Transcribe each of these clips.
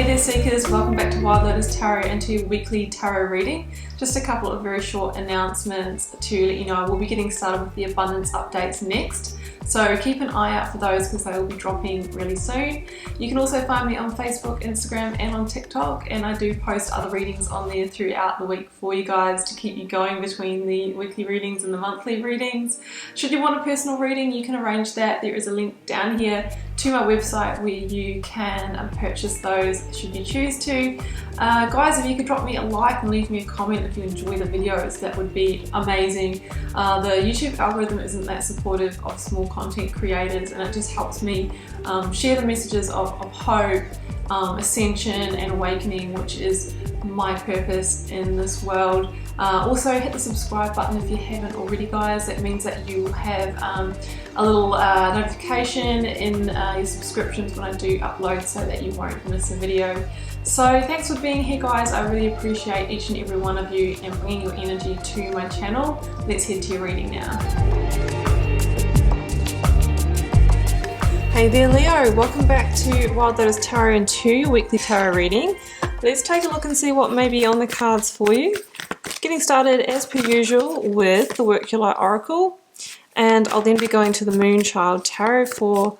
there Seekers, welcome back to Wild Lotus Tarot and to your weekly tarot reading. Just a couple of very short announcements to let you know we'll be getting started with the abundance updates next. So keep an eye out for those because they will be dropping really soon. You can also find me on Facebook, Instagram and on TikTok, and I do post other readings on there throughout the week for you guys to keep you going between the weekly readings and the monthly readings. Should you want a personal reading, you can arrange that. There is a link down here to my website where you can purchase those should you choose to. Guys, if you could drop me a like and leave me a comment if you enjoy the videos, that would be amazing. The YouTube algorithm isn't that supportive of small content creators, and it just helps me share the messages of hope, ascension and awakening, which is my purpose in this world. Also hit the subscribe button if you haven't already, guys. That means that you have a little notification in your subscriptions when I do upload so that you won't miss a video. So thanks for being here, guys. I really appreciate each and every one of you and bringing your energy to my channel. Let's head to your reading now. Hey there Leo, welcome back to Wild Lotus Tarot and to your weekly tarot reading. Let's take a look and see what may be on the cards for you. Getting started as per usual with the Work Your Light Oracle, and I'll then be going to the Moonchild Tarot for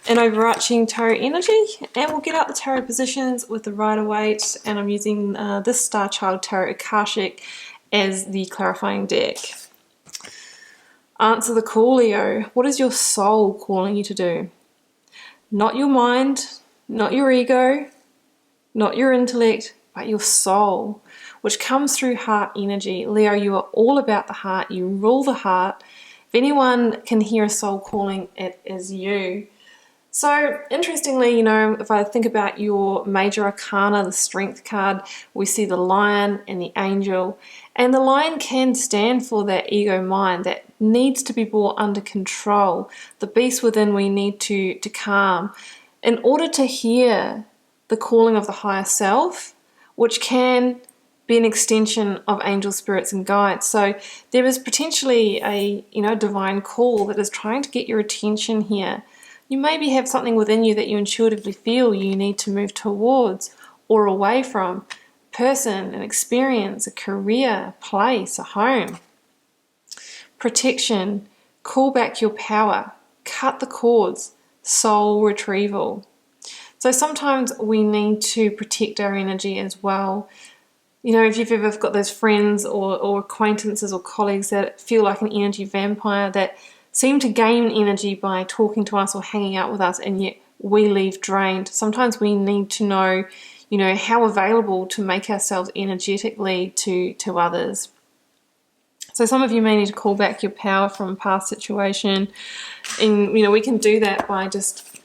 an overarching tarot energy, and we'll get out the tarot positions with the Rider-Waite, and I'm using this Star Child Tarot Akashic as the clarifying deck. Answer the call, Leo. What is your soul calling you to do? Not your mind, not your ego, not your intellect, but your soul, which comes through heart energy. Leo, you are all about the heart. You rule the heart. If anyone can hear a soul calling, it is you. So interestingly, you know, if I think about your major arcana, the strength card, we see the lion and the angel. And the lion can stand for that ego mind that needs to be brought under control. The beast within we need to calm in order to hear the calling of the higher self, which can be an extension of angel spirits and guides. So there is potentially a divine call that is trying to get your attention here. You maybe have something within you that you intuitively feel you need to move towards or away from. A person, an experience, a career, a place, a home. Protection, call back your power, cut the cords, soul retrieval. So sometimes we need to protect our energy as well. You know, if you've ever got those friends or acquaintances or colleagues that feel like an energy vampire that seem to gain energy by talking to us or hanging out with us, and yet we leave drained. Sometimes we need to know, how available to make ourselves energetically to others. So some of you may need to call back your power from a past situation, and we can do that by just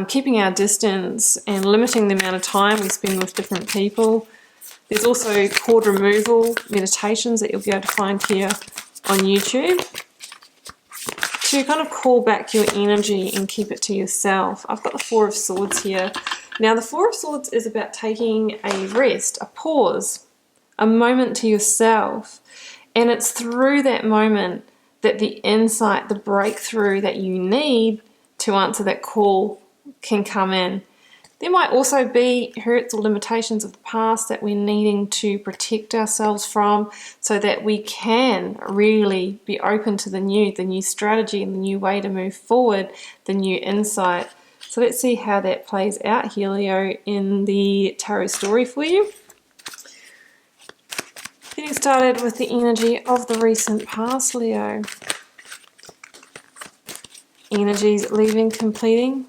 keeping our distance and limiting the amount of time we spend with different people. There's also cord removal meditations that you'll be able to find here on YouTube to kind of call back your energy and keep it to yourself. I've got the Four of Swords here. Now the Four of Swords is about taking a rest, a pause, a moment to yourself. And it's through that moment that the insight, the breakthrough that you need to answer that call can come in. There might also be hurts or limitations of the past that we're needing to protect ourselves from so that we can really be open to the new strategy and the new way to move forward, the new insight. So let's see how that plays out here, Leo, in the tarot story for you. Getting started with the energy of the recent past, Leo. Energies leaving, completing,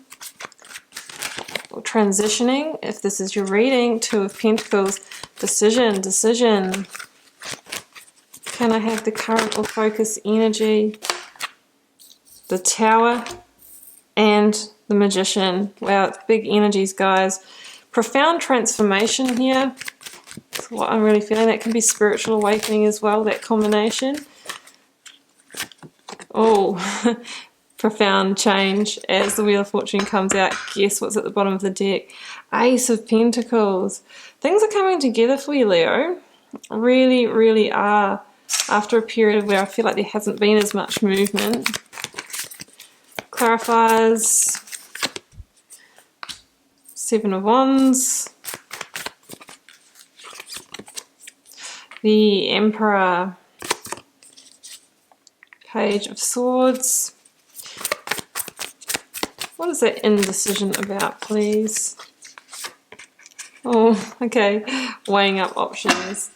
or transitioning, if this is your reading. Two of Pentacles, decision. Can I have the current or focus energy? The Tower and the Magician. Wow, it's big energies, guys. Profound transformation here. That's what I'm really feeling. That can be spiritual awakening as well, that combination. Oh, profound change as the Wheel of Fortune comes out. Guess what's at the bottom of the deck? Ace of Pentacles. Things are coming together for you, Leo. Really, really are. After a period where I feel like there hasn't been as much movement. Clarifies. Seven of Wands. The Emperor, Page of Swords. What is that indecision about, please? Oh, okay. Weighing up options.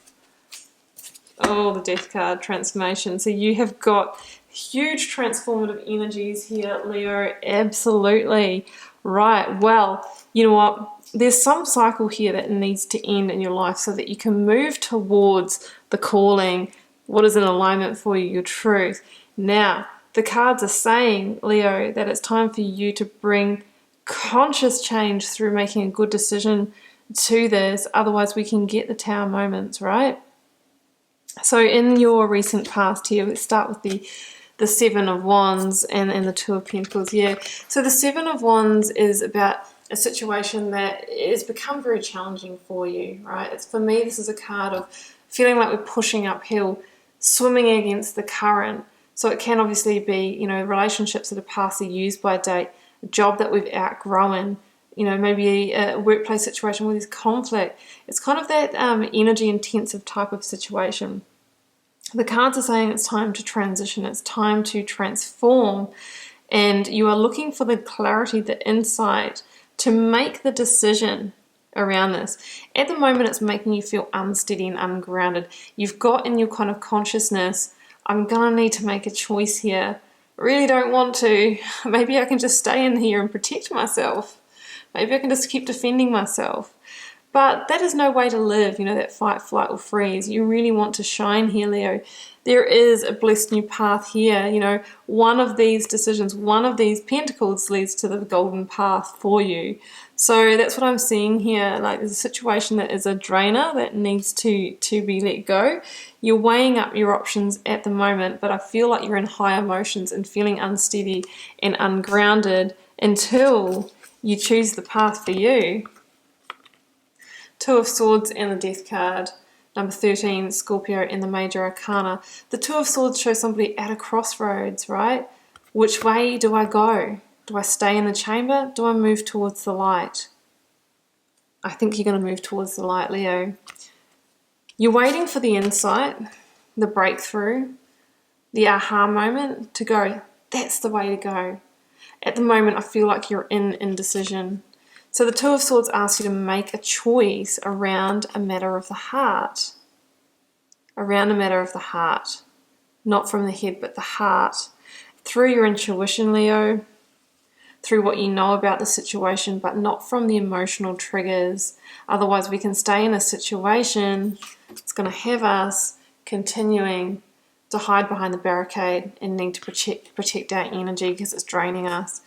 Oh, the Death card, transformation. So you have got huge transformative energies here, Leo. Absolutely. Right. Well, you know what? There's some cycle here that needs to end in your life so that you can move towards the calling, what is in alignment for you, your truth. Now, the cards are saying, Leo, that it's time for you to bring conscious change through making a good decision to this. Otherwise, we can get the Tower moments, right? So in your recent past here, let's start with the Seven of Wands and the Two of Pentacles. Yeah, so the Seven of Wands is about a situation that has become very challenging for you, right? It's, for me, this is a card of feeling like we're pushing uphill, swimming against the current. So it can obviously be, you know, relationships that are past the use-by date, a job that we've outgrown, you know, maybe a workplace situation where there's conflict. It's kind of that energy-intensive type of situation. The cards are saying it's time to transition, it's time to transform, and you are looking for the clarity, the insight to make the decision around this. At the moment, it's making you feel unsteady and ungrounded. You've got in your kind of consciousness, I'm gonna need to make a choice here. I really don't want to. Maybe I can just stay in here and protect myself. Maybe I can just keep defending myself. But that is no way to live, you know, that fight, flight, or freeze. You really want to shine here, Leo. There is a blessed new path here. You know, one of these decisions, one of these pentacles leads to the golden path for you. So that's what I'm seeing here. Like, there's a situation that is a drainer that needs to be let go. You're weighing up your options at the moment, but I feel like you're in high emotions and feeling unsteady and ungrounded until you choose the path for you. Two of Swords and the Death card. Number 13, Scorpio, and the Major Arcana. The Two of Swords shows somebody at a crossroads, right? Which way do I go? Do I stay in the chamber? Do I move towards the light? I think you're going to move towards the light, Leo. You're waiting for the insight, the breakthrough, the aha moment to go, that's the way to go. At the moment, I feel like you're in indecision. So the Two of Swords asks you to make a choice around a matter of the heart. Around a matter of the heart. Not from the head, but the heart. Through your intuition, Leo. Through what you know about the situation, but not from the emotional triggers. Otherwise, we can stay in a situation that's going to have us continuing to hide behind the barricade and need to protect our energy because it's draining us.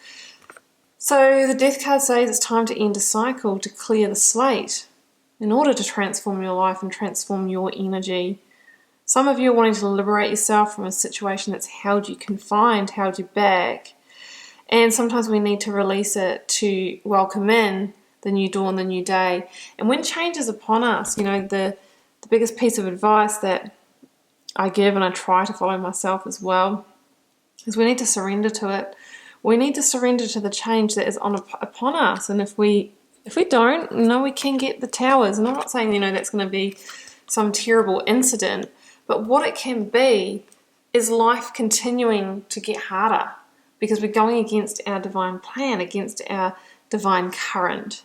So the Death card says it's time to end a cycle, to clear the slate in order to transform your life and transform your energy. Some of you are wanting to liberate yourself from a situation that's held you confined, held you back. And sometimes we need to release it to welcome in the new dawn, the new day. And when change is upon us, you know, the biggest piece of advice that I give, and I try to follow myself as well, is we need to surrender to it. We need to surrender to the change that is upon us. And if we don't, you know, we can get the towers. And I'm not saying, you know, that's going to be some terrible incident, but what it can be is life continuing to get harder because we're going against our divine plan, against our divine current.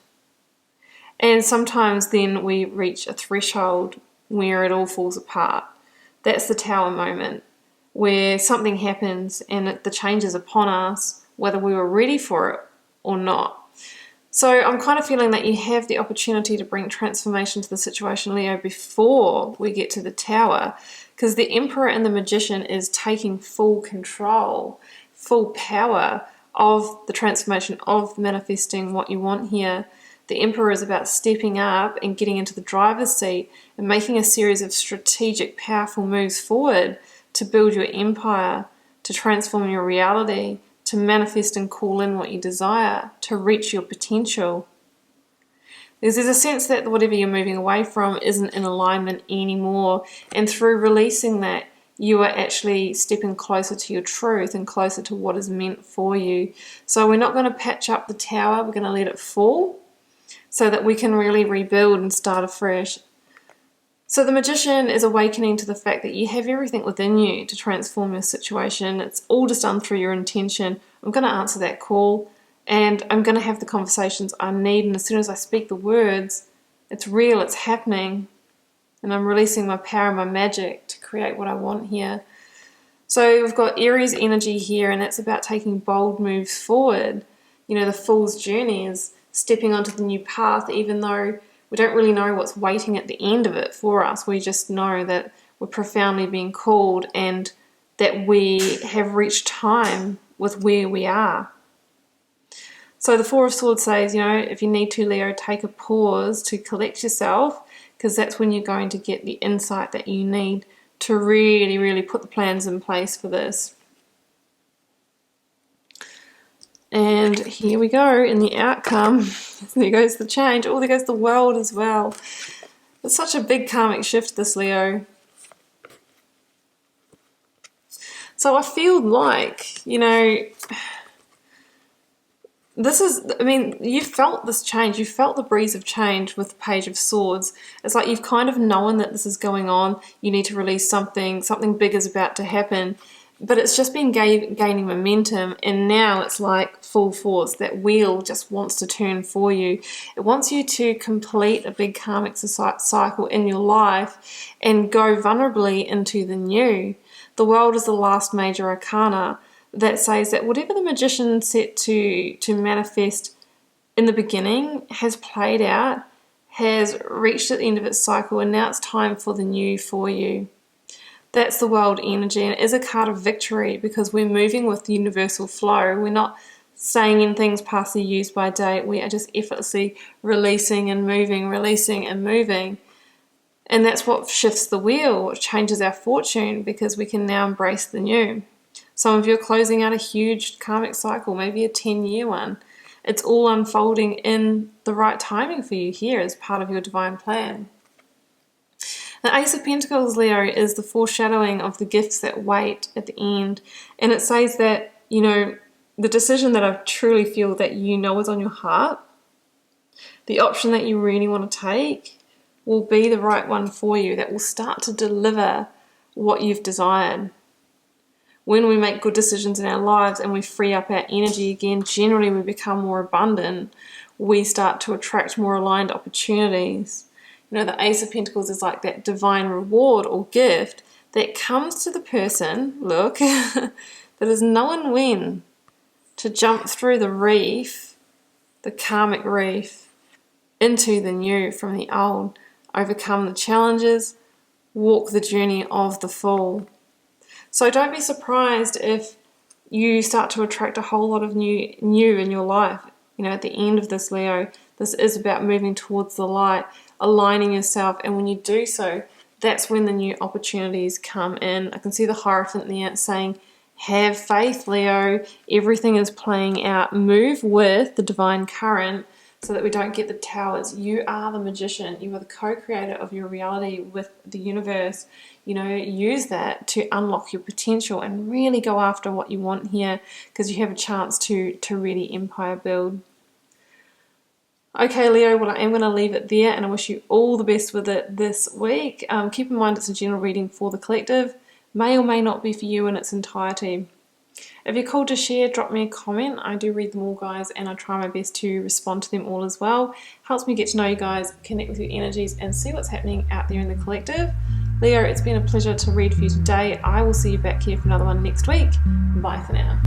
And sometimes then we reach a threshold where it all falls apart. That's the Tower moment, where something happens and the change is upon us, whether we were ready for it or not. So I'm kind of feeling that you have the opportunity to bring transformation to the situation, Leo, before we get to the Tower, because the Emperor and the Magician is taking full control, full power of the transformation, of manifesting what you want here. The Emperor is about stepping up and getting into the driver's seat and making a series of strategic, powerful moves forward to build your empire, to transform your reality, to manifest and call in what you desire, to reach your potential. There's a sense that whatever you're moving away from isn't in alignment anymore, and through releasing that, you are actually stepping closer to your truth and closer to what is meant for you. So we're not going to patch up the tower, we're going to let it fall so that we can really rebuild and start afresh. So the Magician is awakening to the fact that you have everything within you to transform your situation. It's all just done through your intention. I'm going to answer that call, and I'm going to have the conversations I need, and as soon as I speak the words, it's real, it's happening, and I'm releasing my power and my magic to create what I want here. So we've got Aries energy here, and that's about taking bold moves forward. You know, the Fool's journey is stepping onto the new path, even though we don't really know what's waiting at the end of it for us. We just know that we're profoundly being called and that we have reached time with where we are. So the Four of Swords says, you know, if you need to, Leo, take a pause to collect yourself, because that's when you're going to get the insight that you need to really, really put the plans in place for this. And here we go in the outcome. There goes the change. Oh, there goes the world as well. It's such a big karmic shift, this Leo. So I feel like, you know, this is, I mean, you felt this change. You felt the breeze of change with the Page of Swords. It's like you've kind of known that this is going on. You need to release something. Something big is about to happen. But it's just been gaining momentum, and now it's like full force. That wheel just wants to turn for you. It wants you to complete a big karmic cycle in your life and go vulnerably into the new. The World is the last major arcana that says that whatever the Magician set to manifest in the beginning has played out, has reached at the end of its cycle, and now it's time for the new for you. That's the World energy, and it is a card of victory because we're moving with the universal flow. We're not saying anything's past the use by date. We are just effortlessly releasing and moving, releasing and moving. And that's what shifts the wheel, what changes our fortune, because we can now embrace the new. Some of you are closing out a huge karmic cycle, maybe a 10-year one. It's all unfolding in the right timing for you here as part of your divine plan. The Ace of Pentacles, Leo, is the foreshadowing of the gifts that wait at the end. And it says that, you know, the decision that I truly feel that you know is on your heart, the option that you really want to take, will be the right one for you, that will start to deliver what you've desired. When we make good decisions in our lives and we free up our energy again, generally we become more abundant. We start to attract more aligned opportunities. You know, the Ace of Pentacles is like that divine reward or gift that comes to the person, look, that is knowing when to jump through the reef, the karmic reef, into the new from the old, overcome the challenges, walk the journey of the Fool. So don't be surprised if you start to attract a whole lot of new in your life. You know, at the end of this, Leo, this is about moving towards the light, aligning yourself, and when you do so, that's when the new opportunities come in. I can see the Hierophant there saying, have faith, Leo. Everything is playing out. Move with the divine current so that we don't get the towers. You are the Magician. You are the co-creator of your reality with the universe. You know, use that to unlock your potential and really go after what you want here, because you have a chance to really empire build. Okay, Leo, well, I am going to leave it there, and I wish you all the best with it this week. Keep in mind it's a general reading for the collective. May or may not be for you in its entirety. If you're called to share, drop me a comment. I do read them all, guys, and I try my best to respond to them all as well. Helps me get to know you guys, connect with your energies, and see what's happening out there in the collective. Leo, it's been a pleasure to read for you today. I will see you back here for another one next week. Bye for now.